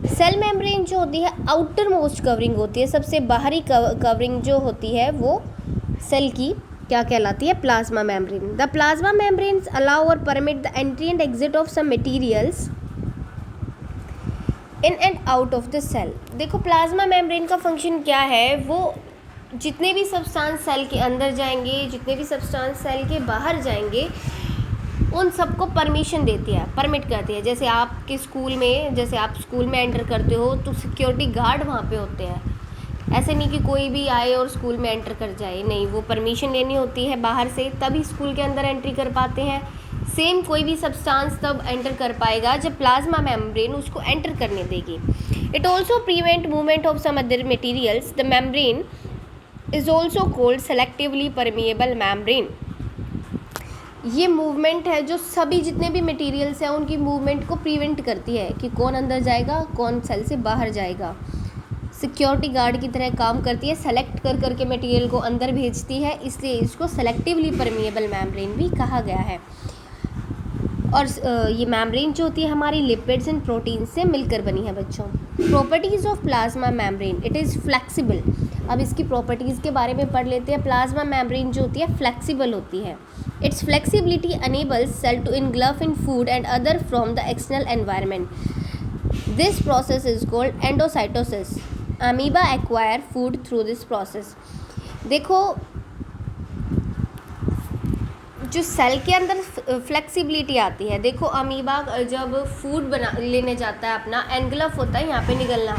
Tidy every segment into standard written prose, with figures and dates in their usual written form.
Cell membrane जो होती है आउटर मोस्ट कवरिंग होती है, सबसे बाहरी कवरिंग जो होती है वो सेल की क्या कहलाती है? Plasma membrane. The plasma membranes allow और permit the entry and exit of some materials in and out of the cell. देखो प्लाज्मा मेम्ब्रेन का फंक्शन क्या है, वो जितने भी सब्सटेंस सेल के अंदर जाएंगे, जितने भी सब्सटेंस सेल के बाहर जाएंगे, उन सबको परमिशन देती है, परमिट करती है। जैसे आपके स्कूल में, जैसे आप स्कूल में एंटर करते हो तो सिक्योरिटी गार्ड वहाँ पे होते हैं। ऐसे नहीं कि कोई भी आए और स्कूल में एंटर कर जाए, नहीं, वो परमिशन लेनी होती है बाहर से, तभी स्कूल के अंदर एंट्री कर पाते हैं। सेम कोई भी सब्सटेंस तब एंटर कर पाएगा जब प्लाज्मा मेम्ब्रेन उसको एंटर करने देगी। It also prevent movement of some other materials. The membrane is also called selectively permeable membrane. ये मूवमेंट है जो सभी जितने भी मटेरियल्स हैं उनकी मूवमेंट को प्रिवेंट करती है कि कौन अंदर जाएगा, कौन सेल से बाहर जाएगा। सिक्योरिटी गार्ड की तरह काम करती है, सेलेक्ट कर करके मटेरियल को अंदर भेजती है, इसलिए इसको सेलेक्टिवली परमिएबल मेम्ब्रेन भी कहा गया है। और ये मेम्ब्रेन जो होती है हमारी लिपिड्स एंड प्रोटीन से मिलकर बनी है बच्चों। Properties of plasma membrane, it is flexible. अब इसकी प्रॉपर्टीज़ के बारे में पढ़ लेते हैं। प्लाज्मा मेम्ब्रेन जो होती है फ्लेक्सिबल होती है। It's flexibility enables cell to engulf in food and other from the external environment. This process is called endocytosis. Amoeba acquire food through this process. देखो जो सेल के अंदर फ्लेक्सिबिलिटी आती है, देखो अमीबा जब फूड लेने जाता है अपना, एनगल्फ होता है, यहाँ पे निगलना।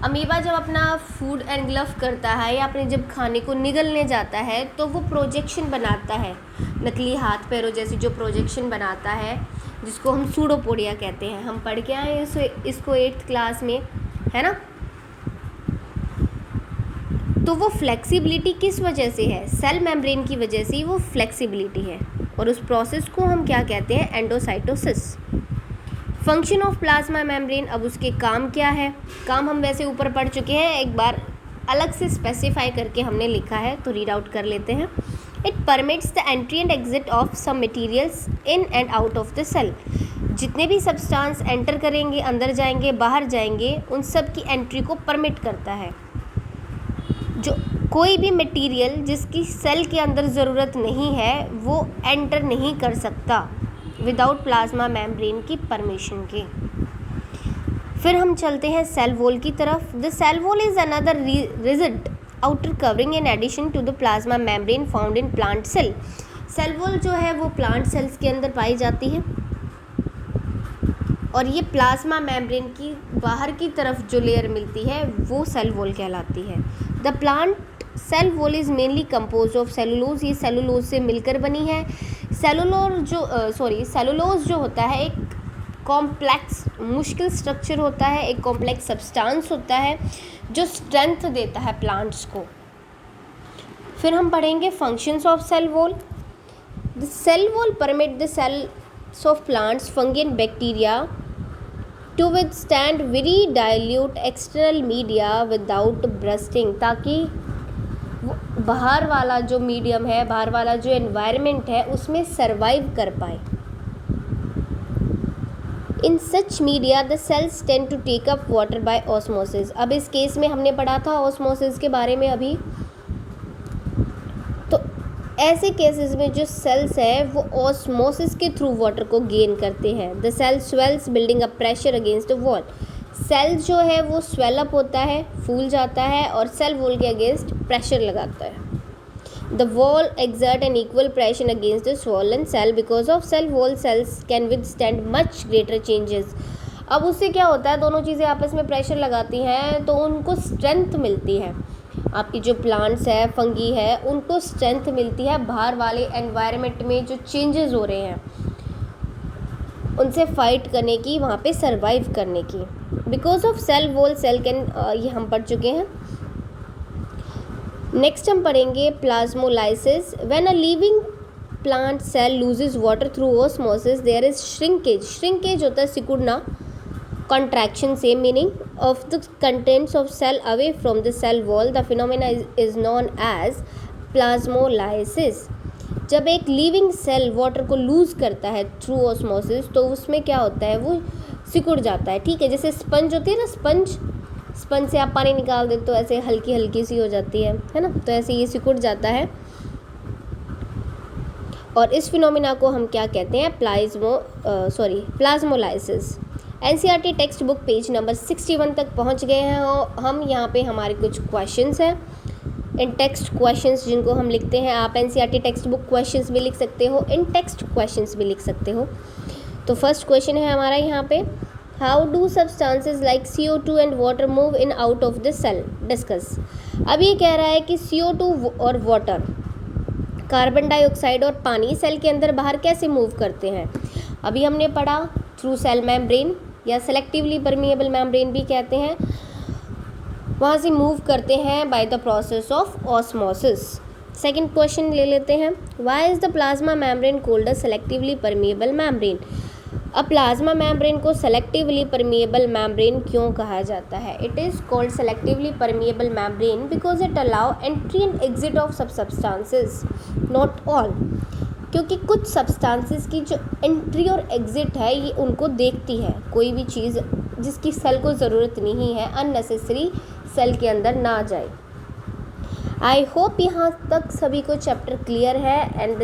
अमीबा जब अपना फूड एनगल्फ करता है या अपने जब खाने को निगलने जाता है तो वो प्रोजेक्शन बनाता है, नकली हाथ पैरों जैसी जो प्रोजेक्शन बनाता है, जिसको हम सूडोपोडिया कहते हैं। हम पढ़ के आए इसको 8th क्लास में, है ना। तो वो फ्लेक्सिबिलिटी किस वजह से है? सेल मेम्ब्रेन की वजह से ही वो फ्लेक्सिबिलिटी है, और उस प्रोसेस को हम क्या कहते हैं? Endocytosis. Function of plasma membrane, अब उसके काम क्या है? काम हम वैसे ऊपर पढ़ चुके हैं, एक बार अलग से स्पेसिफाई करके हमने लिखा है, तो रीड आउट कर लेते हैं। It permits the entry and exit of some materials in and out of the cell. जितने भी सब्सटेंस एंटर करेंगे, अंदर जाएंगे, बाहर जाएंगे, उन सब की एंट्री को परमिट करता है। जो कोई भी मटेरियल जिसकी सेल के अंदर ज़रूरत नहीं है वो एंटर नहीं कर सकता विदाउट प्लाज्मा मेम्ब्रेन की परमिशन के। फिर हम चलते हैं सेल वॉल की तरफ। The cell wall is another rigid outer covering in addition to the plasma membrane found in plant cell. Cell wall जो है वो प्लांट सेल्स के अंदर पाई जाती है, और ये प्लाज्मा मेम्ब्रेन की बाहर की तरफ जो लेयर मिलती है वो सेल वॉल कहलाती है। The plant cell wall is mainly compose of cellulose. ये सेलुलोज से मिलकर बनी है। सेलुलोज जो होता है एक कॉम्प्लेक्स मुश्किल स्ट्रक्चर होता है, एक कॉम्प्लेक्स सब्सटेंस होता है जो स्ट्रेंथ देता है प्लांट्स को। फिर हम पढ़ेंगे functions of cell wall. The cell wall permit the cells of plants, fungi and bacteria to withstand very dilute external media without bursting, ताकि बाहर वाला जो मीडियम है, बाहर वाला जो एनवायरनमेंट है उसमें सरवाइव कर पाए। In such media the cells tend to take up water by osmosis. अब इस केस में हमने पढ़ा था ऑस्मोसिस के बारे में अभी। तो ऐसे केसेस में जो सेल्स है वो ऑस्मोसिस के थ्रू वाटर को गेन करते हैं। The cell swells building up pressure against the wall. Cell जो है वो स्वेलअप होता है, फूल जाता है और सेल वॉल के अगेंस्ट प्रेशर लगाता है। The wall exert an equal pressure against the swollen cell. Because of cell wall, cells can withstand much greater changes. अब उससे क्या होता है, दोनों चीज़ें आपस में प्रेशर लगाती हैं तो उनको स्ट्रेंथ मिलती है। आपकी जो प्लांट्स है, फंगी है, उनको स्ट्रेंथ मिलती है बाहर वाले एनवायरनमेंट में जो चेंजेस हो रहे हैं उनसे फाइट करने की, वहाँ पे सरवाइव करने की। Because of cell wall cell can, ये हम पढ़ चुके हैं। नेक्स्ट हम पढ़ेंगे plasmolysis. When a living plant cell loses water through osmosis there is shrinkage. Shrinkage होता है सिकुड़ना, contraction same meaning of the contents of cell away from the cell wall. The phenomena is known as plasmolysis. जब एक living cell water को loose करता है through osmosis तो उसमें क्या होता है, वो सिकुड़ जाता है, ठीक है। जैसे स्पंज होती है ना, स्पंज से आप पानी निकाल दे तो ऐसे हल्की हल्की सी हो जाती है ना, तो ऐसे ये सिकुड़ जाता है। और इस फिनोमिना को हम क्या कहते हैं, plasmolysis. NCERT text book page number 61 तक पहुंच गए हैं और हम यहाँ पे हमारे कुछ क्वेश्चंस हैं, इन टेक्स्ट क्वेश्चंस जिनको हम लिखते हैं। आप एनसीईआरटी टेक्स्ट बुक क्वेश्चंस भी लिख सकते हो, इन टेक्स्ट क्वेश्चंस भी लिख सकते हो। तो फर्स्ट क्वेश्चन है हमारा यहाँ पे, how do substances like CO2 and water move in out of the cell, discuss. अब ये कह रहा है कि CO2 और वाटर, कार्बन डाइऑक्साइड और पानी सेल के अंदर बाहर कैसे मूव करते हैं। अभी हमने पढ़ा थ्रू सेल मेम्ब्रेन या सेलेक्टिवली परमिएबल मेम्ब्रेन भी कहते हैं, वहाँ से मूव करते हैं by the process of osmosis. Second question ले लेते हैं, why is the plasma membrane called a selectively permeable membrane. अब प्लाज्मा मेम्ब्रेन को सेलेक्टिवली परमिएबल मेम्ब्रेन क्यों कहा जाता है। It is called selectively permeable membrane because it allow entry and exit of सब सब्सटेंसेस, नॉट ऑल। क्योंकि कुछ substances की जो एंट्री और एग्जिट है ये उनको देखती है, कोई भी चीज़ जिसकी सेल को ज़रूरत नहीं है अननेसेसरी सेल के अंदर ना जाए। आई होप यहाँ तक सभी को चैप्टर क्लियर है। एंड